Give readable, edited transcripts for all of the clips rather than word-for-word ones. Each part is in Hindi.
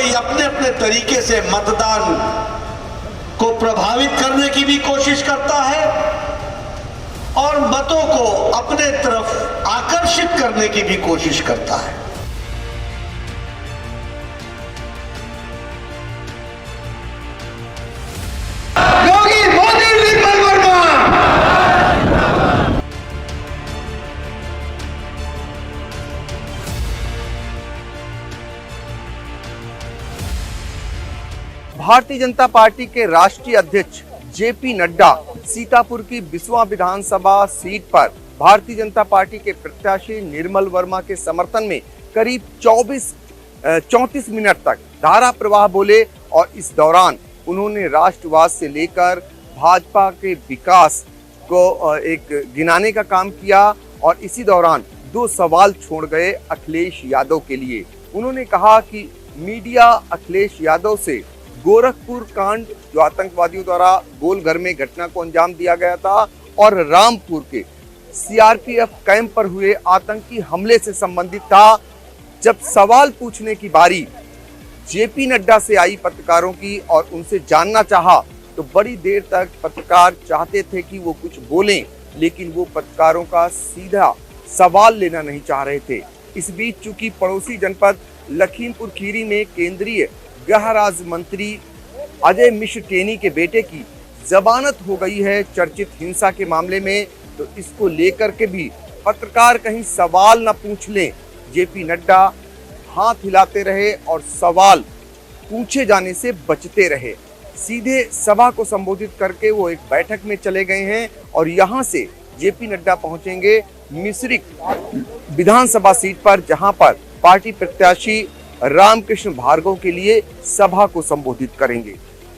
कोई अपने अपने तरीके से मतदान को प्रभावित करने की भी कोशिश करता है और मतों को अपने तरफ आकर्षित करने की भी कोशिश करता है। योगी मोदी निर्मल वर्मा। भारतीय जनता पार्टी के राष्ट्रीय अध्यक्ष जेपी नड्डा सीतापुर की बिसवा विधानसभा सीट पर भारतीय जनता पार्टी के प्रत्याशी निर्मल वर्मा के समर्थन में करीब 34 मिनट तक धारा प्रवाह बोले और इस दौरान उन्होंने राष्ट्रवाद से लेकर भाजपा के विकास को एक गिनाने का काम किया और इसी दौरान 2 सवाल छोड़ गए अखिलेश यादव के लिए। उन्होंने कहा कि मीडिया अखिलेश यादव से गोरखपुर कांड जो आतंकवादियों द्वारा गोलघर में घटना को अंजाम दिया गया था और रामपुर के सीआरपीएफ कैंप पर हुए आतंकी हमले से संबंधित था। जब सवाल पूछने की बारी जेपी नड्डा से आई पत्रकारों की और उनसे जानना चाहा तो बड़ी देर तक पत्रकार चाहते थे कि वो कुछ बोलें, लेकिन वो पत्रकारों का सीधा सवाल लेना नहीं चाह रहे थे। इस बीच चूंकि पड़ोसी जनपद लखीमपुर खीरी में केंद्रीय गृह राज्य मंत्री अजय मिश्र टेनी के बेटे की जमानत हो गई है चर्चित हिंसा के मामले में, तो इसको लेकर के भी पत्रकार कहीं सवाल न पूछ लें, जेपी नड्डा हाथ हिलाते रहे और सवाल पूछे जाने से बचते रहे। सीधे सभा को संबोधित करके वो एक बैठक में चले गए हैं और यहां से जेपी नड्डा पहुंचेंगे मिश्रिक विधानसभा सीट पर, जहां पर पार्टी प्रत्याशी रामकृष्ण भार्गव के लिए सभा को संबोधित करेंगे।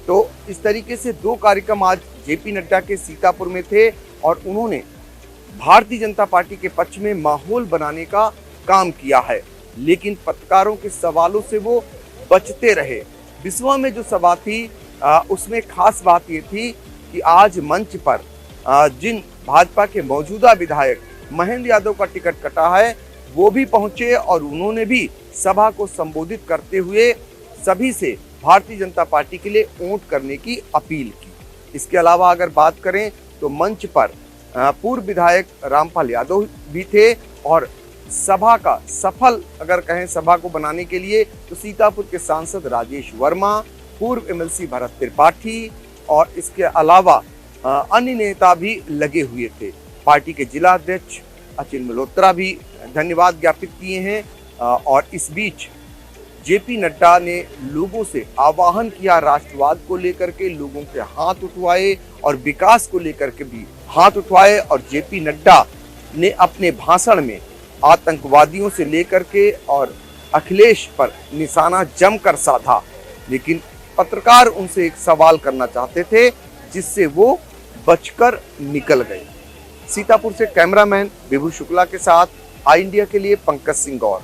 तो इस तरीके से 2 कार्यक्रम आज जेपी नड्डा के सीतापुर में थे और उन्होंने भारतीय जनता पार्टी के पक्ष में माहौल बनाने का काम किया है, लेकिन पत्रकारों के सवालों से वो बचते रहे। बिसवा में जो सभा थी उसमें खास बात ये थी कि आज मंच पर जिन भाजपा के मौजूदा विधायक महेंद्र यादव का टिकट कटा है वो भी पहुंचे और उन्होंने भी सभा को संबोधित करते हुए सभी से भारतीय जनता पार्टी के लिए वोट करने की अपील की। इसके अलावा अगर बात करें तो मंच पर पूर्व विधायक रामपाल यादव भी थे और सभा का सफल अगर कहें सभा को बनाने के लिए तो सीतापुर के सांसद राजेश वर्मा, पूर्व एमएलसी भरत त्रिपाठी और इसके अलावा अन्य नेता भी लगे हुए थे। पार्टी के जिला अध्यक्ष अचिल मल्होत्रा भी धन्यवाद ज्ञापित किए हैं और इस बीच जेपी नड्डा ने लोगों से आह्वान किया राष्ट्रवाद को लेकर के, लोगों के हाथ उठवाए और विकास को लेकर के भी हाथ उठवाए और जेपी नड्डा ने अपने भाषण में आतंकवादियों से लेकर के और अखिलेश पर निशाना जमकर साधा, लेकिन पत्रकार उनसे एक सवाल करना चाहते थे जिससे वो बचकर निकल गए। सीतापुर से कैमरामैन विभू शुक्ला के साथ आई इंडिया के लिए पंकज सिंह गौर।